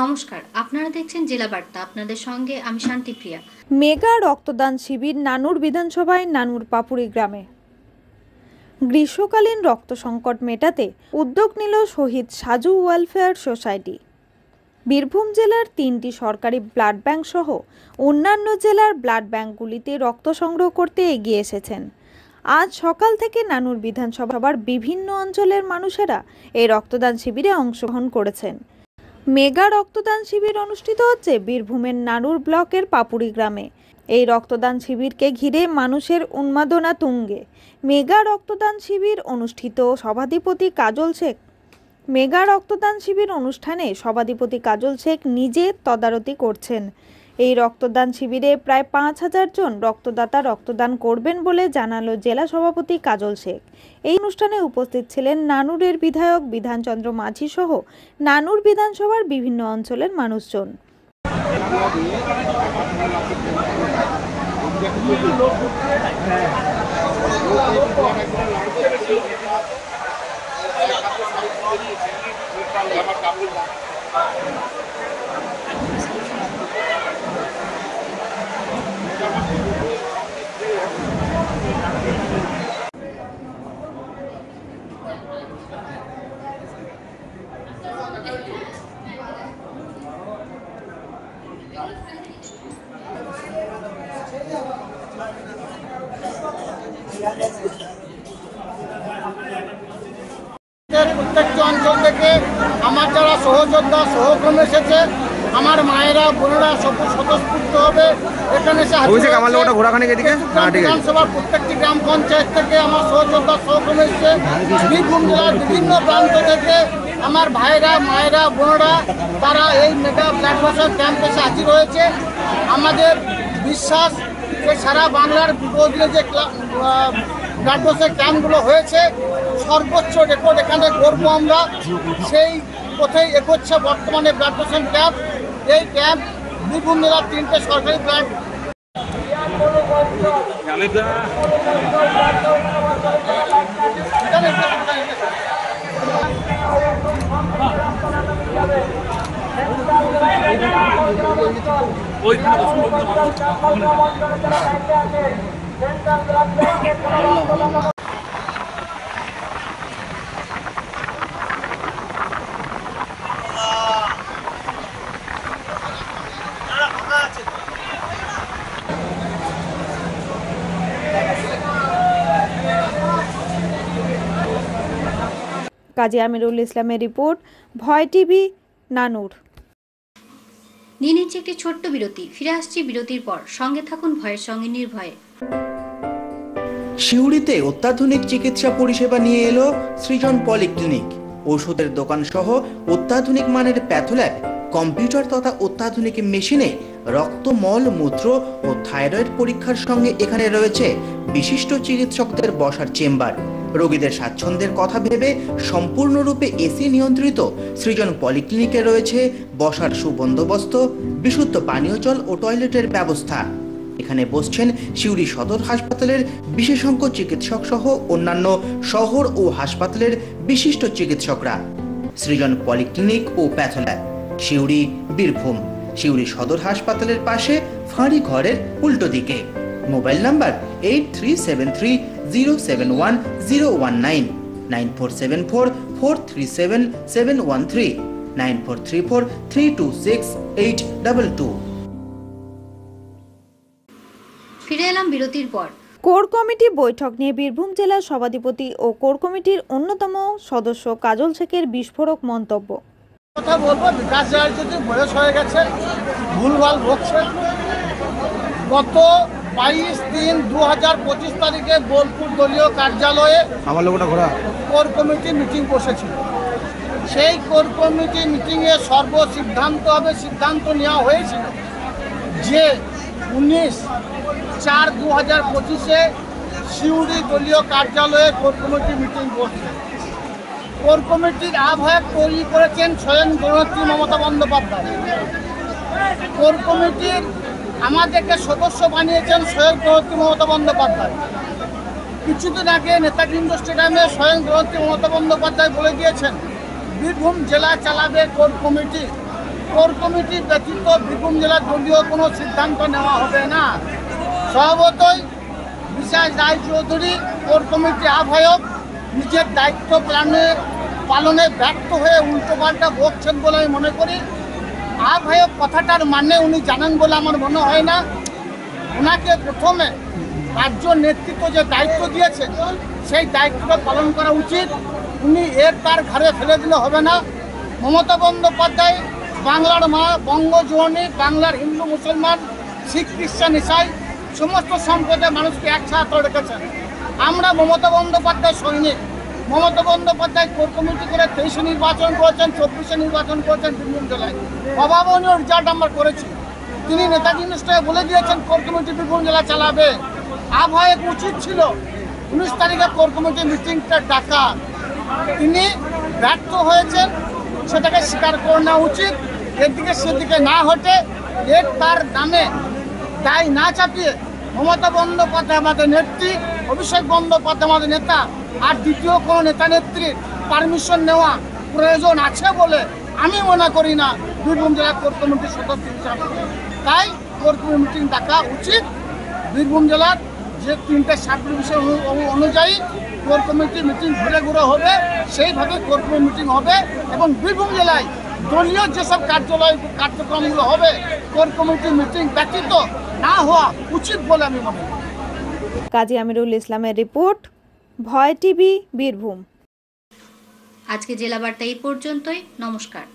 নমস্কার, আপনারা দেখছেন জেলা বার্তা। আপনাদের সঙ্গে আমি শান্তিপ্রিয়া। মেগা রক্তদান শিবির নানুর বিধানসভায় নানুর পাপুরি গ্রামে। গ্রীষ্মকালীন রক্ত সংকট মেটাতে উদ্যোগ নিল শহীদ সাজু ওয়েলফেয়ার সোসাইটি। বীরভূম জেলার 3টি সরকারি ব্লাড ব্যাংক সহ অন্যান্য জেলার ব্লাড ব্যাংকগুলিতে রক্ত সংগ্রহ করতে এগিয়ে এসেছেন। আজ সকাল থেকে নানুর বিধানসভার বিভিন্ন অঞ্চলের মানুষেরা এই রক্তদান শিবিরে অংশগ্রহণ করেছেন। মেগা রক্তদান শিবির অনুষ্ঠিত হচ্ছে বীরভূমের নানুর ব্লকের পাপুরি গ্রামে। এই রক্তদান শিবিরকে ঘিরে মানুষের উন্মাদনা তুঙ্গে। মেগা রক্তদান শিবির অনুষ্ঠিত সভাধিপতি কাজল শেখ মেগা রক্তদান শিবির অনুষ্ঠানে সভাধিপতি কাজল শেখ নিজে তদারকি করছেন। এই রক্তদান শিবিরে প্রায় 5000 জন রক্তদাতা রক্তদান করবেন বলে জানালো জেলা সভাপতি কাজল শেখ। এই অনুষ্ঠানে উপস্থিত ছিলেন নানুরের বিধায়ক বিধানচন্দ্র মাঝি সহ নানুর বিধানসভার বিভিন্ন অঞ্চলের মানুষজন। প্রত্যেকটি অঞ্চল থেকে আমার যারা সহযোদ্ধা সহকর্মী এসেছে, আমার মায়েরা বোনেরা সব স্বতঃস্ফূর্ত হবে এখানে এসে বিধানসভার প্রত্যেকটি গ্রাম পঞ্চায়েত থেকে আমার সহযোদ্ধা সহকর্মী এসেছে। বীরভূম জেলার বিভিন্ন প্রান্ত থেকে আমার ভাইরা মায়েরা বোনেরা তারা এই মেগা ব্লাড ডোনেশন ক্যাম্পে এসে হাজির হয়েছে। আমাদের বিশ্বাস যে সারা বাংলার বিপদে যে ব্লাড ডোনেশন ক্যাম্পগুলো হয়েছে সর্বোচ্চ রেকর্ড এখানে করবো আমরা। সেই পথেই এগোচ্ছে বর্তমানে ব্লাড ডোনেশন ক্যাম্প। এই ক্যাম্প বীরভূম জেলার 3টে সরকারি ব্লাড কাজী আমিরুল ইসলামের রিপোর্ট, ভয় টিভি, নানুর। নিয়ে নিচ্ছে একটি ছোট্ট বিরতি। ফিরে আসছি বিরতির পর। সঙ্গে থাকুন ভয়ের সঙ্গে নির্ভয়ে। সিউড়িতে অত্যাধুনিক চিকিৎসা পরিষেবা নিয়ে এলো সৃজন পলিক্লিনিক। ওষুধের দোকান সহ অত্যাধুনিক মানের প্যাথোল্যাব, কম্পিউটার তথা অত্যাধুনিক মেশিনে রক্ত, মল, মূত্র ও থাইরয়েড পরীক্ষার সঙ্গে এখানে রয়েছে বিশিষ্ট চিকিৎসকদের বসার চেম্বার। রোগীদের স্বাচ্ছন্দ্যের কথা ভেবে সম্পূর্ণরূপে এসি নিয়ন্ত্রিত সৃজন পলিক্লিনিকে রয়েছে বসার সুবন্দোবস্ত, বিশুদ্ধ পানীয় জল ও টয়লেটের ব্যবস্থা। এখানে বসছেন সিউড়ি সদর হাসপাতালের বিশেষজ্ঞ চিকিৎসক সহ অন্যান্য শহর ও হাসপাতালের বিশিষ্ট চিকিৎসকরা। সৃজন পলিক্লিনিক ও প্যাথোল্যাব, সিউড়ি, বীরভূম। সিউড়ি সদর হাসপাতালের পাশে ফাঁড়ি ঘরের উল্টো দিকে। Mobile number 8373071019, 9474437713, 9434326822। ফিরে এলাম বিরতির পর। কোর কমিটি বৈঠক নিয়ে বীরভূম জেলার সভাধিপতি ও কোর কমিটির অন্যতম সদস্য কাজল শেখের বিস্ফোরক মন্তব্য। কথা বলবো, বিকাশ রায়ের যদি বয়স হয়ে গেছে, ভুলভাল বকছে। গত 22/3/2025 তারিখে বোলপুর দলীয় কার্যালয়ে কোর কমিটি মিটিং বসেছিল। সেই কোর কমিটি মিটিংয়ে সিদ্ধান্ত নেওয়া হয়েছিল যে 19/4/2025 সিউড়ি দলীয় কার্যালয়ে কোর কমিটি মিটিং বসছে। কোর কমিটির আহ্বায়ক তৈরি করেছেন স্বয়ং জননেত্রী মমতা বন্দ্যোপাধ্যায়। কোর কমিটির আমাদেরকে সদস্য বানিয়েছেন স্বয়ং জননেত্রী মমতা বন্দ্যোপাধ্যায়। কিছুদিন আগে নেতাজি ইন্ডোর স্টেডিয়ামে স্বয়ং জননেত্রী মমতা বন্দ্যোপাধ্যায় বলে দিয়েছেন বীরভূম জেলা চালাবে কোর কমিটি। কোর কমিটি ব্যতীত বীরভূম জেলার দলীয় কোনো সিদ্ধান্ত নেওয়া হবে না। স্বভাবতই বিশেষ রায়চৌধুরী কোর কমিটি আহ্বায়ক নিজের দায়িত্ব পালনে ব্যর্থ হয়ে উল্টোপাল্টা বকছেন বলে আমি মনে করি। আহ্বায়ক কথাটার মানে উনি জানেন বলে আমার মনে হয় না। ওনাকে প্রথমে রাজ্য নেতৃত্ব যে দায়িত্ব দিয়েছে সেই দায়িত্বটা পালন করা উচিত। উনি তার ঘাড়ে ফেলে দিলে হবে না। মমতা বন্দ্যোপাধ্যায় বাংলার মা, বঙ্গজননী, বাংলার হিন্দু মুসলমান, শিখ খ্রিস্টান ইসাই সমস্ত সম্প্রদায়ের মানুষকে একসাথে রেখেছেন। আমরা মমতা বন্দ্যোপাধ্যায় সৈনিক। মমতা বন্দ্যোপাধ্যায় কোর কমিটি করে 23 নির্বাচন করেছেন, 24 নির্বাচন করেছেন বীরভূম জেলায়। অভাবনীয় রেজাল্ট আমরা করেছি। তিনি নেতাজি নিশ্চয় বলে দিয়েছেন কোর কমিটি বীরভূম জেলা চালাবে। আহ্বায়ক উচিত ছিল 19 তারিখে কোর কমিটি মিটিংটা ডাকা। তিনি ব্যর্থ হয়েছেন, সেটাকে স্বীকার করে নেওয়া উচিত। এদিকে সেদিকে না হটে তার নামে দায় না চাপিয়ে মমতা বন্দ্যোপাধ্যায় আমাদের নেত্রী, অভিষেক বন্দ্যোপাধ্যায় আমাদের নেতা, আর দ্বিতীয় কোনো নেতা নেত্রীর পারমিশন নেওয়া প্রয়োজন আছে বলে আমি মনে করি না বীরভূম জেলা কোর কমিটির সদস্য হিসাবে। তাই কোর কমিটি মিটিং ডাকা উচিত। বীরভূম জেলার যে 3টে সাব ডিভিশন অনুযায়ী কোর কমিটি মিটিং ঘুরে ঘুরে হবে, সেইভাবে কোর কমিটি মিটিং হবে এবং বীরভূম জেলায় দলীয় যেসব কার্যক্রমগুলো হবে কোর কমিটি মিটিং ব্যতীত না হওয়া উচিত বলে আমি মনে করি। কাজী আমিরুল ইসলামের রিপোর্ট, ভয় টিভি, বীরভূম। আজকে জেলা বার্তা এই পর্যন্তই। নমস্কার।